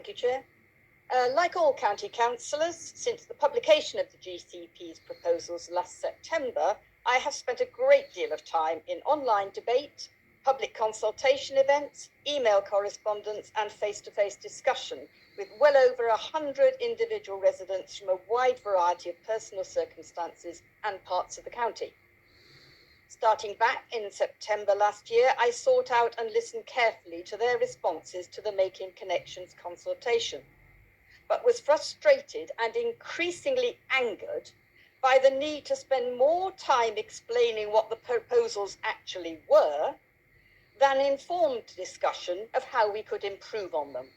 Thank you, Chair. Like all county councillors, since the publication of the GCP's proposals last September, I have spent a great deal of time in online debate, public consultation events, email correspondence and face-to-face discussion with well over 100 individual residents from a wide variety of personal circumstances and parts of the county. Starting back in September last year, I sought out and listened carefully to their responses to the Making Connections consultation, but was frustrated and increasingly angered by the need to spend more time explaining what the proposals actually were than informed discussion of how we could improve on them.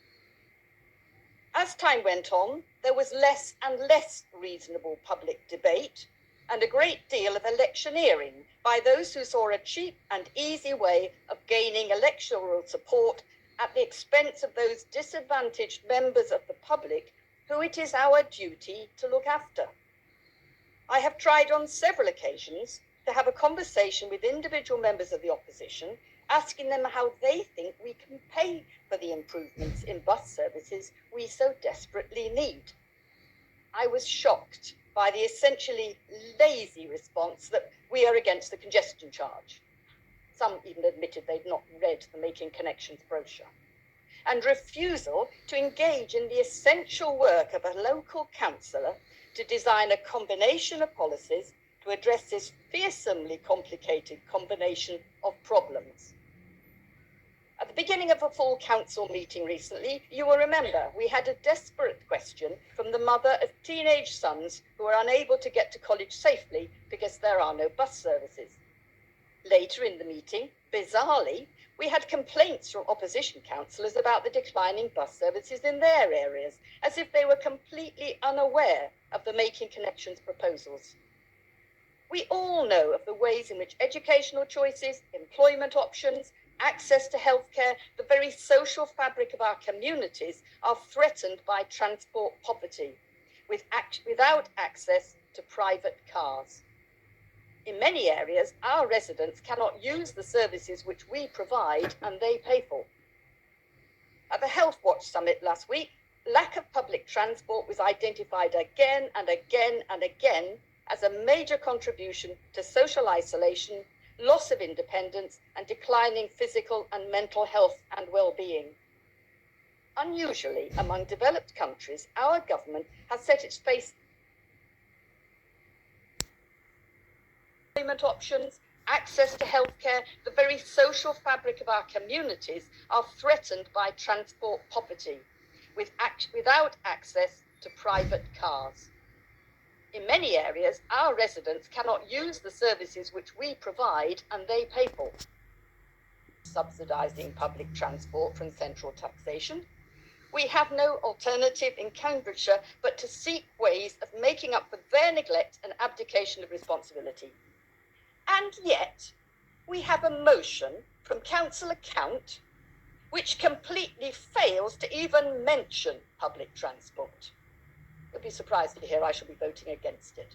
As time went on, there was less and less reasonable public debate and a great deal of electioneering by those who saw a cheap and easy way of gaining electoral support at the expense of those disadvantaged members of the public who it is our duty to look after. I have tried on several occasions to have a conversation with individual members of the opposition, asking them how they think we can pay for the improvements in bus services we so desperately need. I was shocked by the essentially lazy response that we are against the congestion charge. Some even admitted they'd not read the Making Connections brochure. And refusal to engage in the essential work of a local councillor to design a combination of policies to address this fearsomely complicated combination of problems. At the beginning of a full council meeting recently, you will remember we had a desperate question from the mother of teenage sons who are unable to get to college safely because there are no bus services. Later in the meeting, bizarrely, we had complaints from opposition councillors about the declining bus services in their areas, as if they were completely unaware of the Making Connections proposals. We all know of the ways in which educational choices, employment options, access to healthcare, the very social fabric of our communities are threatened by transport poverty, without access to private cars. In many areas, our residents cannot use the services which we provide and they pay for. At the Health Watch Summit last week, lack of public transport was identified again and again and again as a major contribution to social isolation, loss of independence, and declining physical and mental health and well-being. Unusually, among developed countries, our government has set its face employment options, access to healthcare, the very social fabric of our communities are threatened by transport poverty, without access to private cars. In many areas, our residents cannot use the services which we provide and they pay for. Subsidising public transport from central taxation, we have no alternative in Cambridgeshire but to seek ways of making up for their neglect and abdication of responsibility. And yet, we have a motion from Councillor Count which completely fails to even mention public transport. You'll be surprised to hear I shall be voting against it.